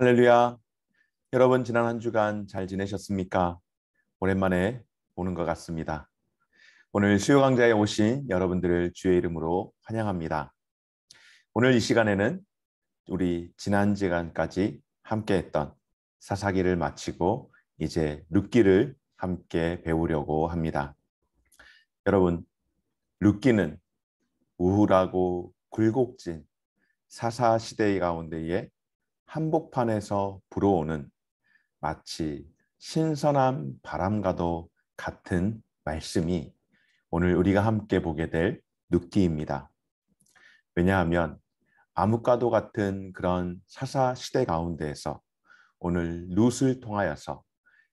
할렐루야. 여러분 지난 한 주간 잘 지내셨습니까? 오랜만에 보는 것 같습니다. 오늘 수요 강좌에 오신 여러분들을 주의 이름으로 환영합니다. 오늘 이 시간에는 우리 지난 시간까지 함께 했던 사사기를 마치고 이제 룻기를 함께 배우려고 합니다. 여러분, 룻기는 우울하고 굴곡진 사사 시대 가운데에 한복판에서 불어오는 마치 신선한 바람과도 같은 말씀이 오늘 우리가 함께 보게 될 룻기입니다. 왜냐하면 암흑과도 같은 그런 사사 시대 가운데에서 오늘 룻을 통하여서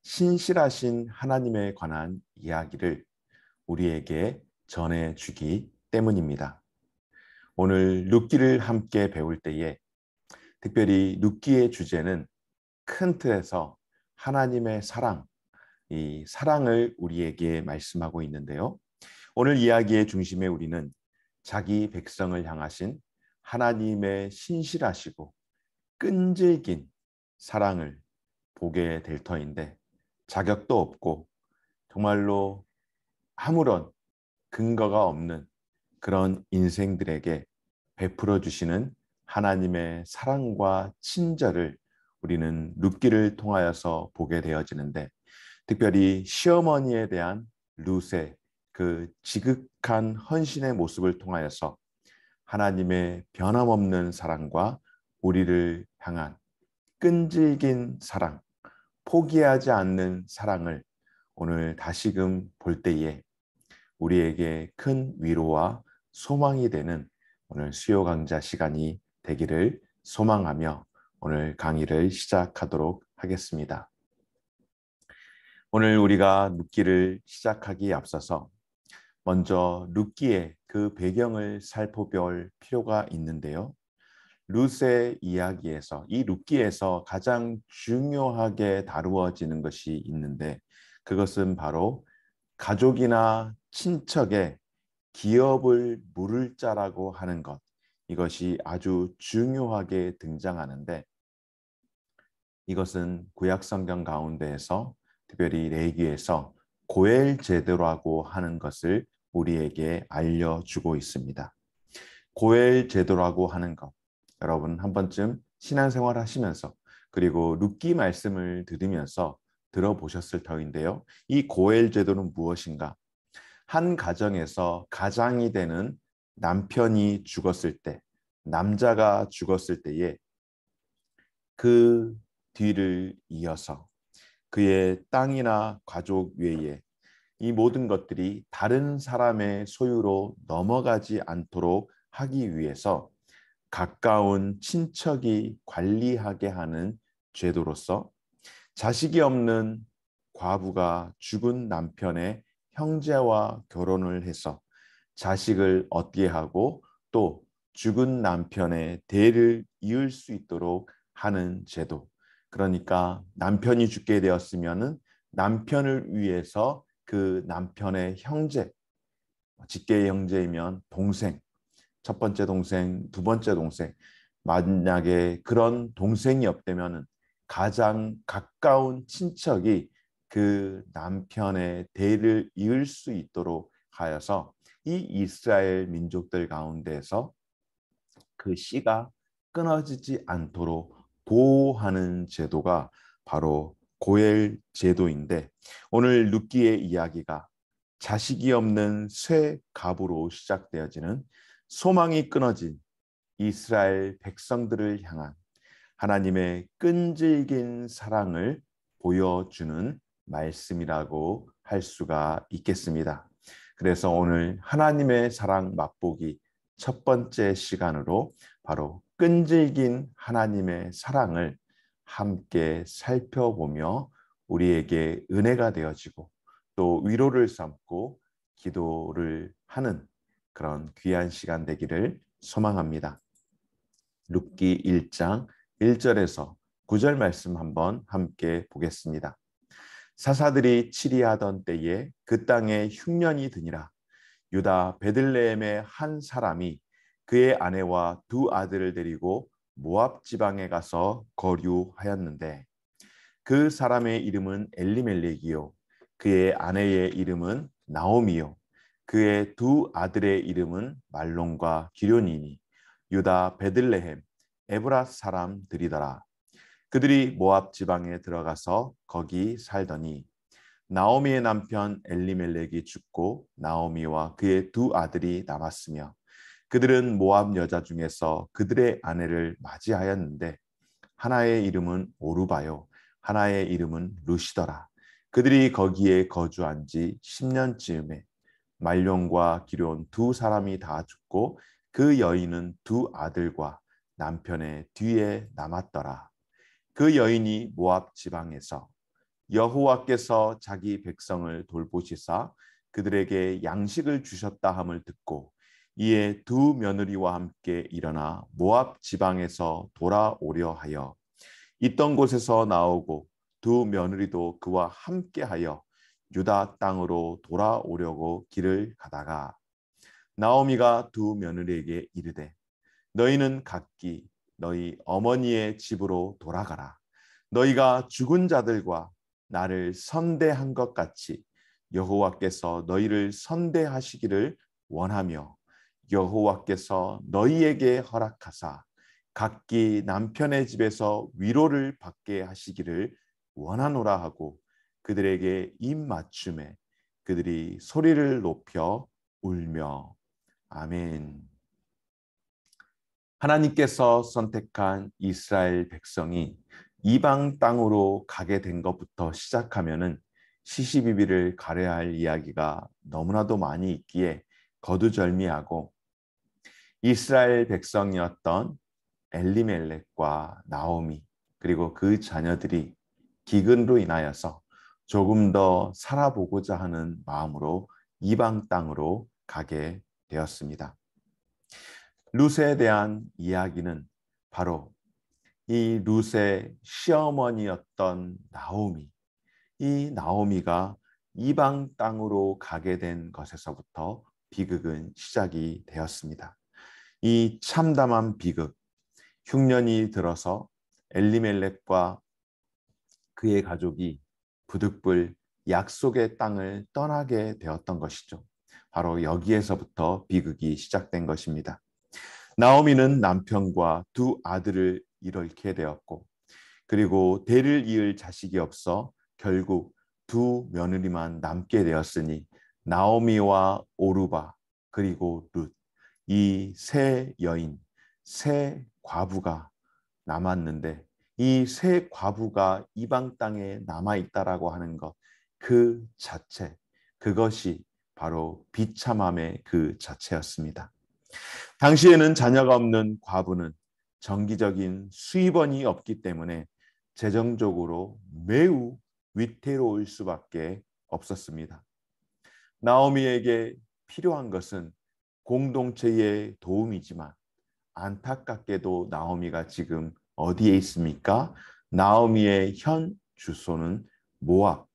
신실하신 하나님에 관한 이야기를 우리에게 전해주기 때문입니다. 오늘 룻기를 함께 배울 때에 특별히 룻기의 주제는 큰 틀에서 하나님의 사랑, 이 사랑을 우리에게 말씀하고 있는데요. 오늘 이야기의 중심에 우리는 자기 백성을 향하신 하나님의 신실하시고 끈질긴 사랑을 보게 될 터인데, 자격도 없고 정말로 아무런 근거가 없는 그런 인생들에게 베풀어 주시는 하나님의 사랑과 친절을 우리는 룻기를 통하여서 보게 되어지는데, 특별히 시어머니에 대한 룻의 그 지극한 헌신의 모습을 통하여서 하나님의 변함없는 사랑과 우리를 향한 끈질긴 사랑, 포기하지 않는 사랑을 오늘 다시금 볼 때에 우리에게 큰 위로와 소망이 되는 오늘 수요 강좌 시간이 되기를 소망하며 오늘 강의를 시작하도록 하겠습니다. 오늘 우리가 룻기를 시작하기에 앞서서 먼저 룻기의 그 배경을 살펴볼 필요가 있는데요. 룻의 이야기에서, 이 룻기에서 가장 중요하게 다루어지는 것이 있는데, 그것은 바로 가족이나 친척의 기업을 물을 자라고 하는 것, 이것이 아주 중요하게 등장하는데, 이것은 구약 성경 가운데에서 특별히 레위기에서 고엘 제도라고 하는 것을 우리에게 알려주고 있습니다. 고엘 제도라고 하는 것, 여러분 한 번쯤 신앙생활 하시면서 그리고 룻기 말씀을 들으면서 들어보셨을 터인데요. 이 고엘 제도는 무엇인가? 한 가정에서 가장이 되는 남편이 죽었을 때, 남자가 죽었을 때에 그 뒤를 이어서 그의 땅이나 가족 외에 이 모든 것들이 다른 사람의 소유로 넘어가지 않도록 하기 위해서 가까운 친척이 관리하게 하는 제도로서, 자식이 없는 과부가 죽은 남편의 형제와 결혼을 해서 자식을 얻게 하고 또 죽은 남편의 대를 이을 수 있도록 하는 제도. 그러니까 남편이 죽게 되었으면은 남편을 위해서 그 남편의 형제, 직계의 형제이면 동생, 첫 번째 동생, 두 번째 동생, 만약에 그런 동생이 없다면은 가장 가까운 친척이 그 남편의 대를 이을 수 있도록 하여서 이 이스라엘 민족들 가운데서 그 씨가 끊어지지 않도록 보호하는 제도가 바로 고엘 제도인데, 오늘 룻기의 이야기가 자식이 없는 쇠 갑으로 시작되어지는 소망이 끊어진 이스라엘 백성들을 향한 하나님의 끈질긴 사랑을 보여주는 말씀이라고 할 수가 있겠습니다. 그래서 오늘 하나님의 사랑 맛보기 첫 번째 시간으로 바로 끈질긴 하나님의 사랑을 함께 살펴보며 우리에게 은혜가 되어지고 또 위로를 삼고 기도를 하는 그런 귀한 시간 되기를 소망합니다. 룻기 1장 1절에서 9절 말씀 한번 함께 보겠습니다. 사사들이 치리하던 때에 그 땅에 흉년이 드니라. 유다 베들레헴의 한 사람이 그의 아내와 두 아들을 데리고 모압 지방에 가서 거류하였는데 그 사람의 이름은 엘리멜렉이요 그의 아내의 이름은 나오미요 그의 두 아들의 이름은 말론과 기런이니 유다 베들레헴 에브라 사람들이더라. 그들이 모압 지방에 들어가서 거기 살더니 나오미의 남편 엘리멜렉이 죽고 나오미와 그의 두 아들이 남았으며 그들은 모압 여자 중에서 그들의 아내를 맞이하였는데 하나의 이름은 오르바요 하나의 이름은 루시더라. 그들이 거기에 거주한 지 10년쯤에 말론과 기런 두 사람이 다 죽고 그 여인은 두 아들과 남편의 뒤에 남았더라. 그 여인이 모압 지방에서 여호와께서 자기 백성을 돌보시사 그들에게 양식을 주셨다 함을 듣고 이에 두 며느리와 함께 일어나 모압 지방에서 돌아오려 하여 있던 곳에서 나오고 두 며느리도 그와 함께하여 유다 땅으로 돌아오려고 길을 가다가 나오미가 두 며느리에게 이르되 너희는 각기 너희 어머니의 집으로 돌아가라. 너희가 죽은 자들과 나를 선대한 것 같이 여호와께서 너희를 선대하시기를 원하며 여호와께서 너희에게 허락하사 각기 남편의 집에서 위로를 받게 하시기를 원하노라 하고 그들에게 입 맞춤에 그들이 소리를 높여 울며 아멘. 하나님께서 선택한 이스라엘 백성이 이방 땅으로 가게 된 것부터 시작하면은 시시비비를 가려야 할 이야기가 너무나도 많이 있기에 거두절미하고 이스라엘 백성이었던 엘리멜렉과 나오미 그리고 그 자녀들이 기근으로 인하여서 조금 더 살아보고자 하는 마음으로 이방 땅으로 가게 되었습니다. 룻에 대한 이야기는 바로 이 룻의 시어머니였던 나오미, 이 나오미가 이방 땅으로 가게 된 것에서부터 비극은 시작이 되었습니다. 이 참담한 비극, 흉년이 들어서 엘리멜렉과 그의 가족이 부득불 약속의 땅을 떠나게 되었던 것이죠. 바로 여기에서부터 비극이 시작된 것입니다. 나오미는 남편과 두 아들을 잃게 되었고 그리고 대를 이을 자식이 없어 결국 두 며느리만 남게 되었으니 나오미와 오르바 그리고 룻 이 세 여인, 세 과부가 남았는데 이 세 과부가 이방 땅에 남아있다라고 하는 것 그 자체 그것이 바로 비참함의 그 자체였습니다. 당시에는 자녀가 없는 과부는 정기적인 수입원이 없기 때문에 재정적으로 매우 위태로울 수밖에 없었습니다. 나오미에게 필요한 것은 공동체의 도움이지만 안타깝게도 나오미가 지금 어디에 있습니까? 나오미의 현 주소는 모압,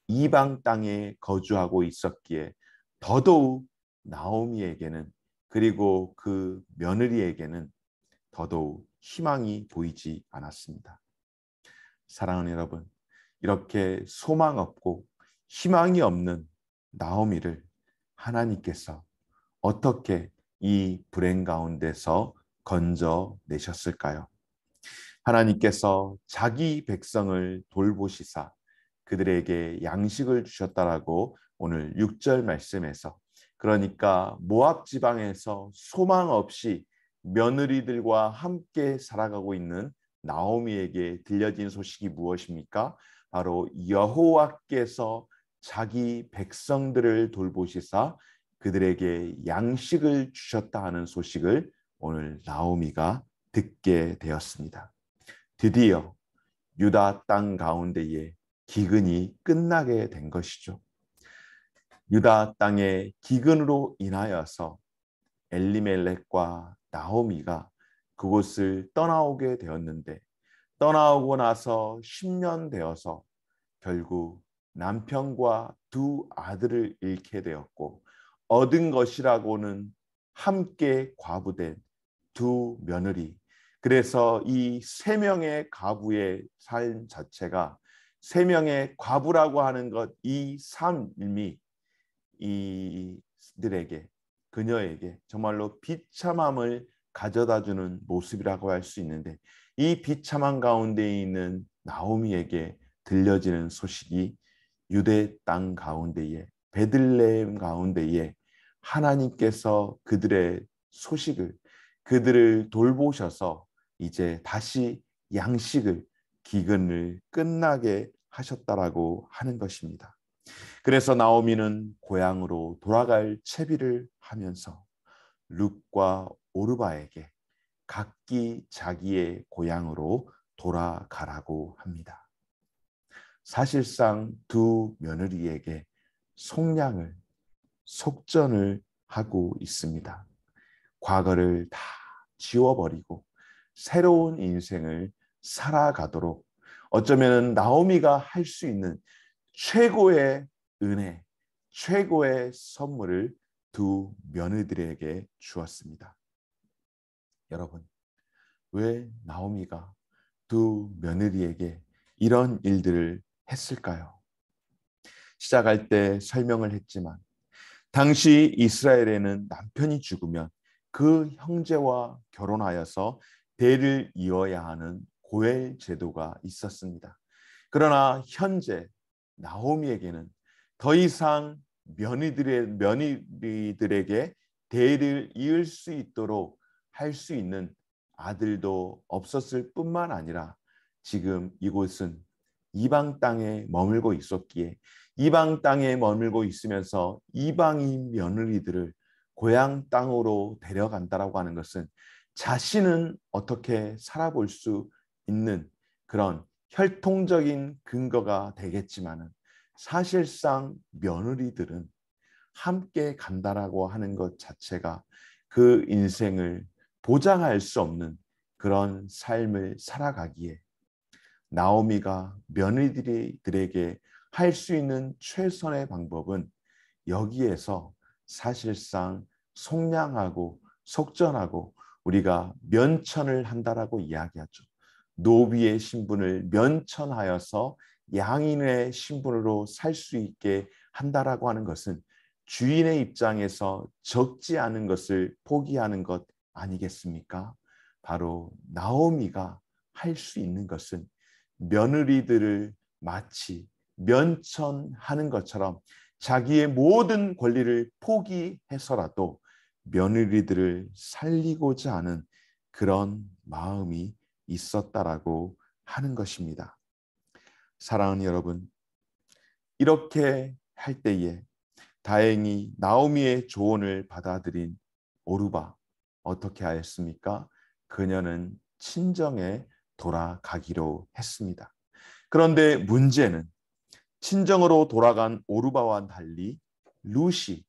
이방 땅에 거주하고 있었기에 더더욱 나오미에게는 그리고 그 며느리에게는 더더욱 희망이 보이지 않았습니다. 사랑하는 여러분, 이렇게 소망 없고 희망이 없는 나오미를 하나님께서 어떻게 이 불행 가운데서 건져내셨을까요? 하나님께서 자기 백성을 돌보시사 그들에게 양식을 주셨다라고 오늘 6절 말씀에서 그러니까 모압 지방에서 소망 없이 며느리들과 함께 살아가고 있는 나오미에게 들려진 소식이 무엇입니까? 바로 여호와께서 자기 백성들을 돌보시사 그들에게 양식을 주셨다 하는 소식을 오늘 나오미가 듣게 되었습니다. 드디어 유다 땅 가운데에 기근이 끝나게 된 것이죠. 유다 땅의 기근으로 인하여서 엘리멜렉과 나오미가 그곳을 떠나오게 되었는데 떠나오고 나서 10년 되어서 결국 남편과 두 아들을 잃게 되었고 얻은 것이라고는 함께 과부된 두 며느리 그래서 이 세 명의 과부의 삶 자체가, 세 명의 과부라고 하는 것, 이 삶이 이들에게, 그녀에게 정말로 비참함을 가져다주는 모습이라고 할 수 있는데, 이 비참한 가운데 있는 나오미에게 들려지는 소식이 유대 땅 가운데에, 베들레헴 가운데에 하나님께서 그들의 소식을, 그들을 돌보셔서 이제 다시 양식을, 기근을 끝나게 하셨다라고 하는 것입니다. 그래서 나오미는 고향으로 돌아갈 채비를 하면서 룻과 오르바에게 각기 자기의 고향으로 돌아가라고 합니다. 사실상 두 며느리에게 속량을, 속전을 하고 있습니다. 과거를 다 지워버리고 새로운 인생을 살아가도록, 어쩌면 나오미가 할 수 있는 최고의 은혜, 최고의 선물을 두 며느리들에게 주었습니다. 여러분, 왜 나오미가 두 며느리에게 이런 일들을 했을까요? 시작할 때 설명을 했지만, 당시 이스라엘에는 남편이 죽으면 그 형제와 결혼하여서 대를 이어야 하는 고엘 제도가 있었습니다. 그러나 현재 나오미에게는 더 이상 며느리들에게 대를 이을 수 있도록 할 수 있는 아들도 없었을 뿐만 아니라, 지금 이곳은 이방 땅에 머물고 있었기에, 이방 땅에 머물고 있으면서 이방인 며느리들을 고향 땅으로 데려간다라고 하는 것은 자신은 어떻게 살아볼 수 있는 그런 혈통적인 근거가 되겠지만은, 사실상 며느리들은 함께 간다라고 하는 것 자체가 그 인생을 보장할 수 없는 그런 삶을 살아가기에, 나오미가 며느리들에게 할 수 있는 최선의 방법은 여기에서 사실상 속량하고 속전하고, 우리가 면천을 한다라고 이야기하죠. 노비의 신분을 면천하여서 양인의 신분으로 살 수 있게 한다라고 하는 것은 주인의 입장에서 적지 않은 것을 포기하는 것 아니겠습니까? 바로 나오미가 할 수 있는 것은 며느리들을 마치 면천하는 것처럼 자기의 모든 권리를 포기해서라도 며느리들을 살리고자 하는 그런 마음이 있었다라고 하는 것입니다. 사랑하는 여러분, 이렇게 할 때에 다행히 나오미의 조언을 받아들인 오르바, 어떻게 하였습니까? 그녀는 친정에 돌아가기로 했습니다. 그런데 문제는 친정으로 돌아간 오르바와 달리 룻이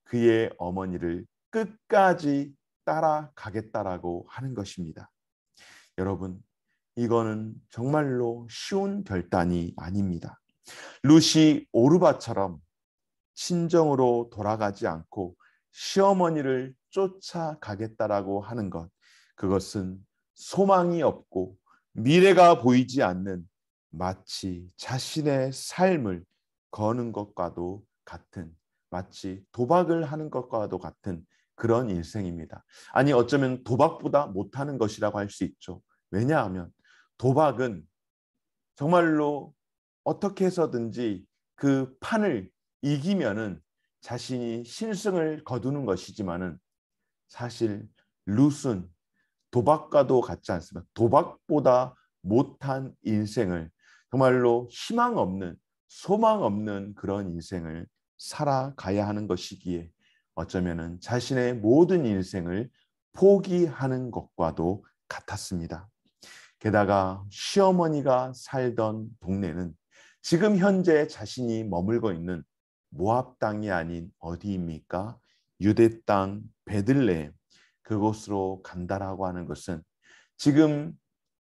그의 어머니를 끝까지 따라가겠다라고 하는 것입니다. 여러분, 이거는 정말로 쉬운 결단이 아닙니다. 룻이 오르바처럼 친정으로 돌아가지 않고 시어머니를 쫓아가겠다라고 하는 것, 그것은 소망이 없고 미래가 보이지 않는, 마치 자신의 삶을 거는 것과도 같은, 마치 도박을 하는 것과도 같은 그런 인생입니다. 아니, 어쩌면 도박보다 못하는 것이라고 할 수 있죠. 왜냐하면 도박은 정말로 어떻게 해서든지 그 판을 이기면은 자신이 신승을 거두는 것이지만은, 사실 룻은 도박과도 같지 않습니다. 도박보다 못한 인생을, 정말로 희망 없는, 소망 없는 그런 인생을 살아가야 하는 것이기에, 어쩌면은 자신의 모든 인생을 포기하는 것과도 같았습니다. 게다가 시어머니가 살던 동네는 지금 현재 자신이 머물고 있는 모압 땅이 아닌 어디입니까? 유대 땅 베들레헴, 그곳으로 간다라고 하는 것은, 지금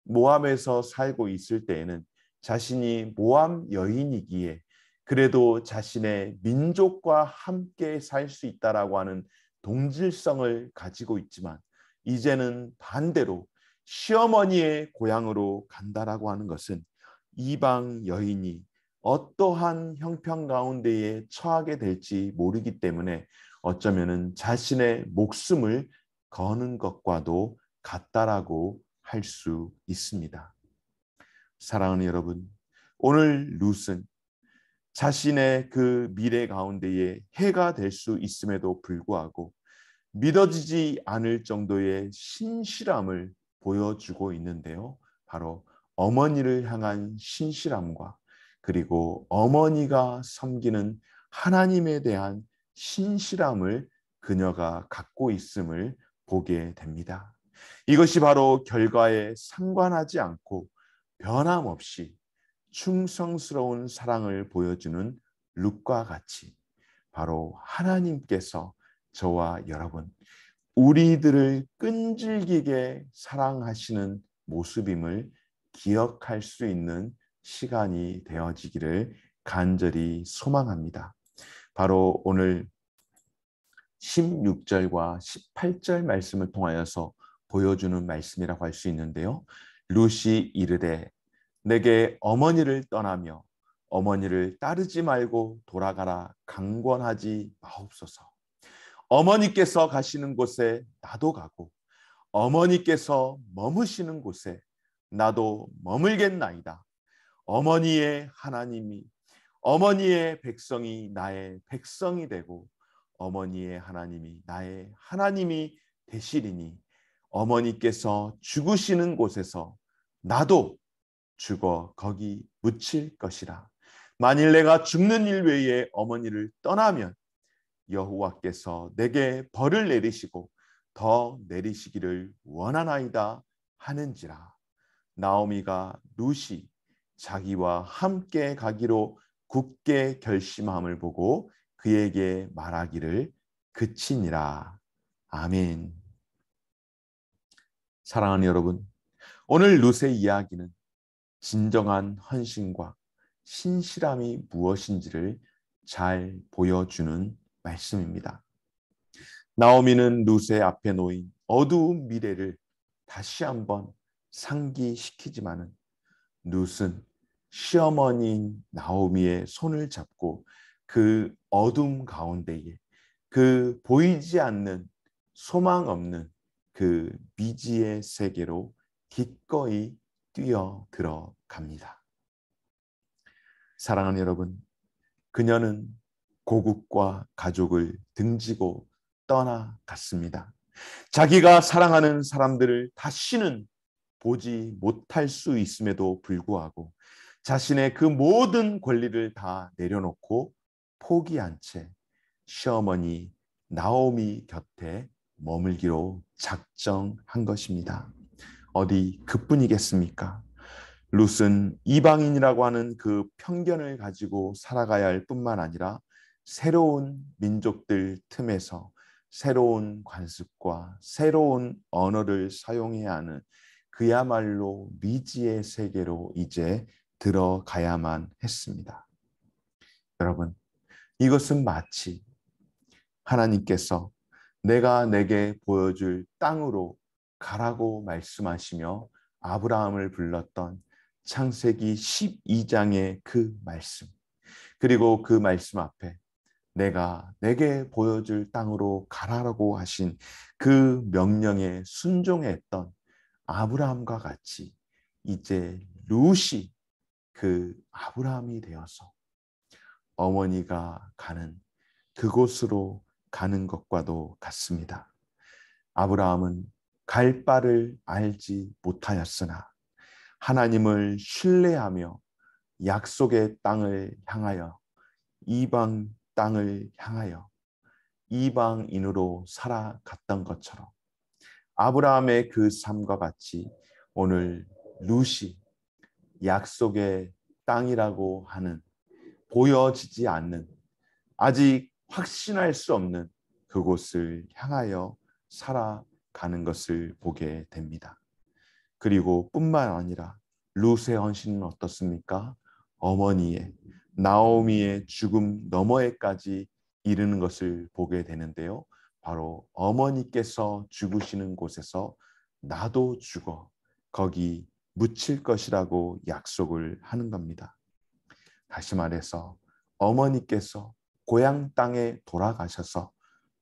모압에서 살고 있을 때에는 자신이 모압 여인이기에 그래도 자신의 민족과 함께 살 수 있다라고 하는 동질성을 가지고 있지만, 이제는 반대로 시어머니의 고향으로 간다라고 하는 것은 이방 여인이 어떠한 형편 가운데에 처하게 될지 모르기 때문에 어쩌면은 자신의 목숨을 거는 것과도 같다라고 할 수 있습니다. 사랑하는 여러분, 오늘 룻은 자신의 그 미래 가운데에 해가 될 수 있음에도 불구하고 믿어지지 않을 정도의 신실함을 보여주고 있는데요. 바로 어머니를 향한 신실함과 그리고 어머니가 섬기는 하나님에 대한 신실함을 그녀가 갖고 있음을 보게 됩니다. 이것이 바로 결과에 상관하지 않고 변함없이 충성스러운 사랑을 보여주는 룻과 같이 바로 하나님께서 저와 여러분, 우리들을 끈질기게 사랑하시는 모습임을 기억할 수 있는 시간이 되어지기를 간절히 소망합니다. 바로 오늘 16절과 18절 말씀을 통하여서 보여주는 말씀이라고 할 수 있는데요. 룻이 이르되 내게 어머니를 떠나며 어머니를 따르지 말고 돌아가라 강권하지 마옵소서. 어머니께서 가시는 곳에 나도 가고 어머니께서 머무시는 곳에 나도 머물겠나이다. 어머니의 하나님이 어머니의 백성이 나의 백성이 되고 어머니의 하나님이 나의 하나님이 되시리니 어머니께서 죽으시는 곳에서 나도 죽어 거기 묻힐 것이라. 만일 내가 죽는 일 외에 어머니를 떠나면 여호와께서 내게 벌을 내리시고 더 내리시기를 원하나이다 하는지라. 나오미가 룻이 자기와 함께 가기로 굳게 결심함을 보고 그에게 말하기를 그치니라. 아멘. 사랑하는 여러분, 오늘 룻의 이야기는 진정한 헌신과 신실함이 무엇인지를 잘 보여주는 말씀입니다. 나오미는 룻의 앞에 놓인 어두운 미래를 다시 한번 상기시키지만은 룻은 시어머니인 나오미의 손을 잡고 그 어둠 가운데에 그 보이지 않는 소망 없는 그 미지의 세계로 기꺼이 뛰어 들어갑니다. 사랑하는 여러분, 그녀는 고국과 가족을 등지고 떠나갔습니다. 자기가 사랑하는 사람들을 다시는 보지 못할 수 있음에도 불구하고 자신의 그 모든 권리를 다 내려놓고 포기한 채 시어머니 나오미 곁에 머물기로 작정한 것입니다. 어디 그뿐이겠습니까? 룻은 이방인이라고 하는 그 편견을 가지고 살아가야 할 뿐만 아니라 새로운 민족들 틈에서 새로운 관습과 새로운 언어를 사용해야 하는 그야말로 미지의 세계로 이제 들어가야만 했습니다. 여러분, 이것은 마치 하나님께서 내가 내게 보여줄 땅으로 가라고 말씀하시며 아브라함을 불렀던 창세기 12장의 그 말씀, 그리고 그 말씀 앞에 내가 내게 보여줄 땅으로 가라라고 하신 그 명령에 순종했던 아브라함과 같이 이제 룻이 그 아브라함이 되어서 어머니가 가는 그곳으로 가는 것과도 같습니다. 아브라함은 갈 바를 알지 못하였으나 하나님을 신뢰하며 약속의 땅을 향하여 이방 땅을 향하여 이방인으로 살아갔던 것처럼 아브라함의 그 삶과 같이 오늘 룻이 약속의 땅이라고 하는 보여지지 않는 아직 확신할 수 없는 그곳을 향하여 살아가는 것을 보게 됩니다. 그리고 뿐만 아니라 룻의 헌신은 어떻습니까? 어머니의 나오미의 죽음 너머에까지 이르는 것을 보게 되는데요. 바로 어머니께서 죽으시는 곳에서 나도 죽어 거기 묻힐 것이라고 약속을 하는 겁니다. 다시 말해서 어머니께서 고향 땅에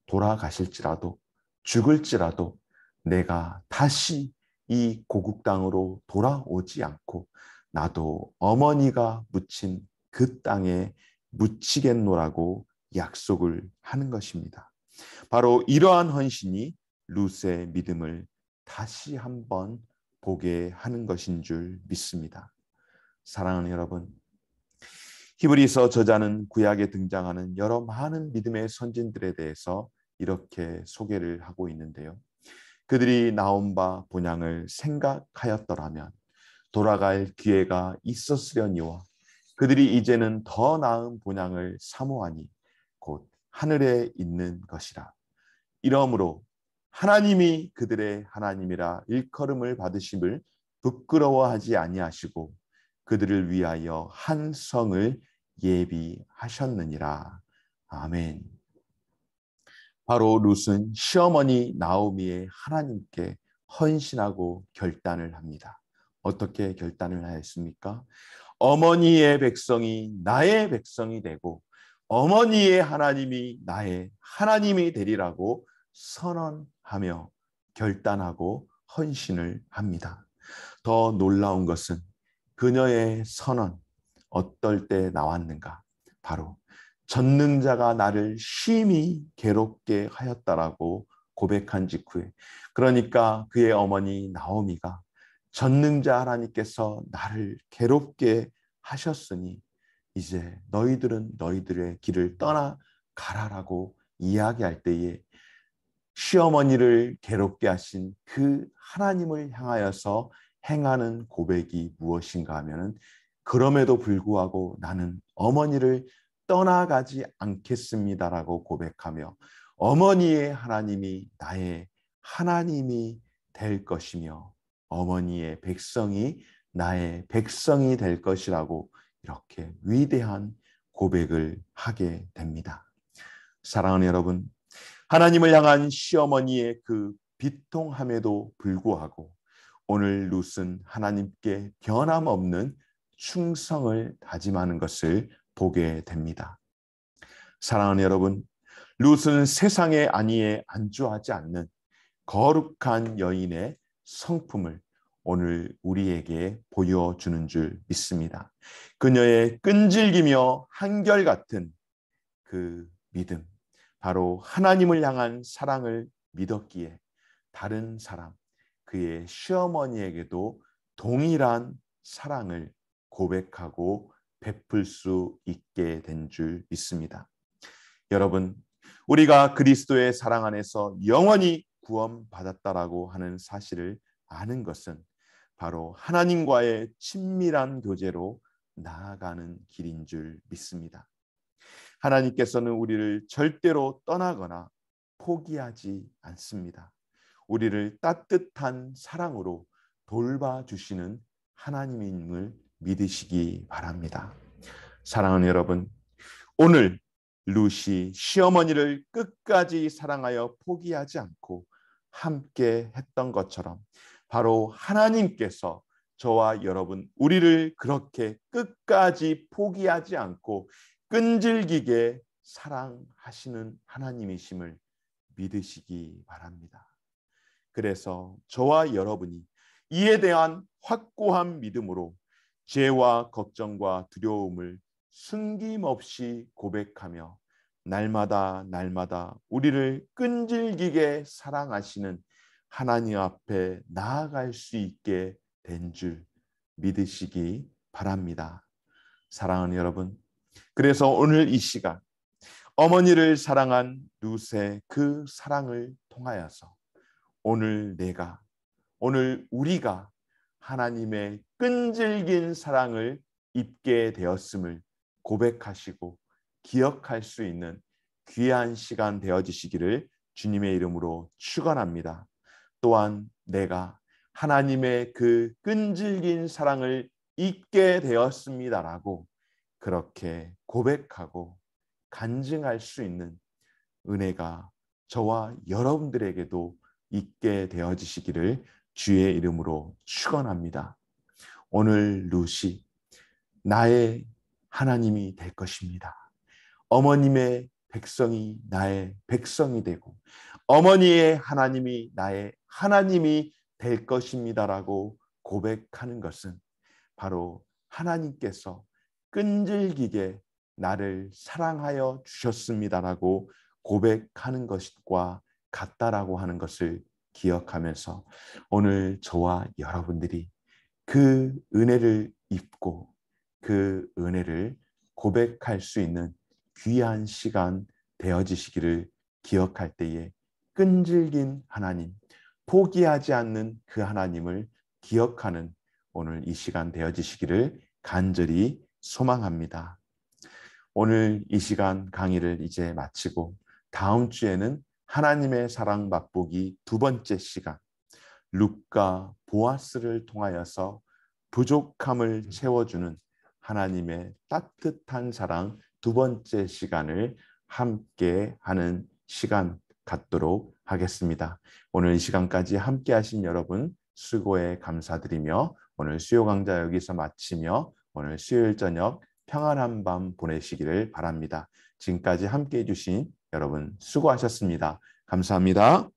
돌아가실지라도 죽을지라도 내가 다시 이 고국 땅으로 돌아오지 않고 나도 어머니가 묻힌 그 땅에 묻히겠노라고 약속을 하는 것입니다. 바로 이러한 헌신이 룻의 믿음을 다시 한번 보게 하는 것인 줄 믿습니다. 사랑하는 여러분, 히브리서 저자는 구약에 등장하는 여러 많은 믿음의 선진들에 대해서 이렇게 소개를 하고 있는데요. 그들이 나온 바 본향을 생각하였더라면 돌아갈 기회가 있었으려니와 그들이 이제는 더 나은 본향을 사모하니 곧 하늘에 있는 것이라. 이러므로 하나님이 그들의 하나님이라 일컬음을 받으심을 부끄러워하지 아니하시고 그들을 위하여 한 성을 예비하셨느니라. 아멘. 바로 룻은 시어머니 나오미의 하나님께 헌신하고 결단을 합니다. 어떻게 결단을 하였습니까? 어머니의 백성이 나의 백성이 되고 어머니의 하나님이 나의 하나님이 되리라고 선언하며 결단하고 헌신을 합니다. 더 놀라운 것은 그녀의 선언, 어떨 때 나왔는가? 바로 전능자가 나를 심히 괴롭게 하였다라고 고백한 직후에, 그러니까 그의 어머니 나오미가 전능자 하나님께서 나를 괴롭게 하셨으니 이제 너희들은 너희들의 길을 떠나가라라고 이야기할 때에 시어머니를 괴롭게 하신 그 하나님을 향하여서 행하는 고백이 무엇인가 하면은, 그럼에도 불구하고 나는 어머니를 떠나가지 않겠습니다라고 고백하며 어머니의 하나님이 나의 하나님이 될 것이며 어머니의 백성이 나의 백성이 될 것이라고 이렇게 위대한 고백을 하게 됩니다. 사랑하는 여러분, 하나님을 향한 시어머니의 그 비통함에도 불구하고 오늘 룻은 하나님께 변함없는 충성을 다짐하는 것을 보게 됩니다. 사랑하는 여러분, 룻은 세상의 안위에 안주하지 않는 거룩한 여인의 성품을 오늘 우리에게 보여주는 줄 믿습니다. 그녀의 끈질기며 한결같은 그 믿음, 바로 하나님을 향한 사랑을 믿었기에 다른 사람, 그의 시어머니에게도 동일한 사랑을 고백하고 베풀 수 있게 된 줄 믿습니다. 여러분, 우리가 그리스도의 사랑 안에서 영원히 구원받았다라고 하는 사실을 아는 것은 바로 하나님과의 친밀한 교제로 나아가는 길인 줄 믿습니다. 하나님께서는 우리를 절대로 떠나거나 포기하지 않습니다. 우리를 따뜻한 사랑으로 돌봐주시는 하나님임을 믿으시기 바랍니다. 사랑하는 여러분, 오늘 룻이 시어머니를 끝까지 사랑하여 포기하지 않고 함께 했던 것처럼 바로 하나님께서 저와 여러분, 우리를 그렇게 끝까지 포기하지 않고 끈질기게 사랑하시는 하나님이심을 믿으시기 바랍니다. 그래서 저와 여러분이 이에 대한 확고한 믿음으로 죄와 걱정과 두려움을 숨김없이 고백하며 날마다 우리를 끈질기게 사랑하시는 하나님 앞에 나아갈 수 있게 된 줄 믿으시기 바랍니다. 사랑하는 여러분, 그래서 오늘 이 시간 어머니를 사랑한 룻의 그 사랑을 통하여서 오늘 우리가 하나님의 끈질긴 사랑을 입게 되었음을 고백하시고 기억할 수 있는 귀한 시간 되어지시기를 주님의 이름으로 축원합니다. 또한 내가 하나님의 그 끈질긴 사랑을 입게 되었습니다라고 그렇게 고백하고 간증할 수 있는 은혜가 저와 여러분들에게도 있게 되어지시기를 주의 이름으로 축원합니다. 오늘 루시 나의 하나님이 될 것입니다. 어머님의 백성이 나의 백성이 되고 어머니의 하나님이 나의 하나님이 될 것입니다라고 고백하는 것은 바로 하나님께서 끈질기게 나를 사랑하여 주셨습니다라고 고백하는 것과 같다라고 하는 것을 기억하면서 오늘 저와 여러분들이 그 은혜를 입고 그 은혜를 고백할 수 있는 귀한 시간 되어지시기를 기억할 때에 끈질긴 하나님, 포기하지 않는 그 하나님을 기억하는 오늘 이 시간 되어지시기를 간절히 소망합니다. 오늘 이 시간 강의를 이제 마치고 다음 주에는 하나님의 사랑 맛보기 두 번째 시간, 룻과 보아스를 통하여서 부족함을 채워주는 하나님의 따뜻한 사랑 두 번째 시간을 함께 하는 시간 갖도록 하겠습니다. 오늘 이 시간까지 함께 하신 여러분 수고에 감사드리며 오늘 수요 강좌 여기서 마치며 오늘 수요일 저녁 평안한 밤 보내시기를 바랍니다. 지금까지 함께 해주신 여러분 수고하셨습니다. 감사합니다.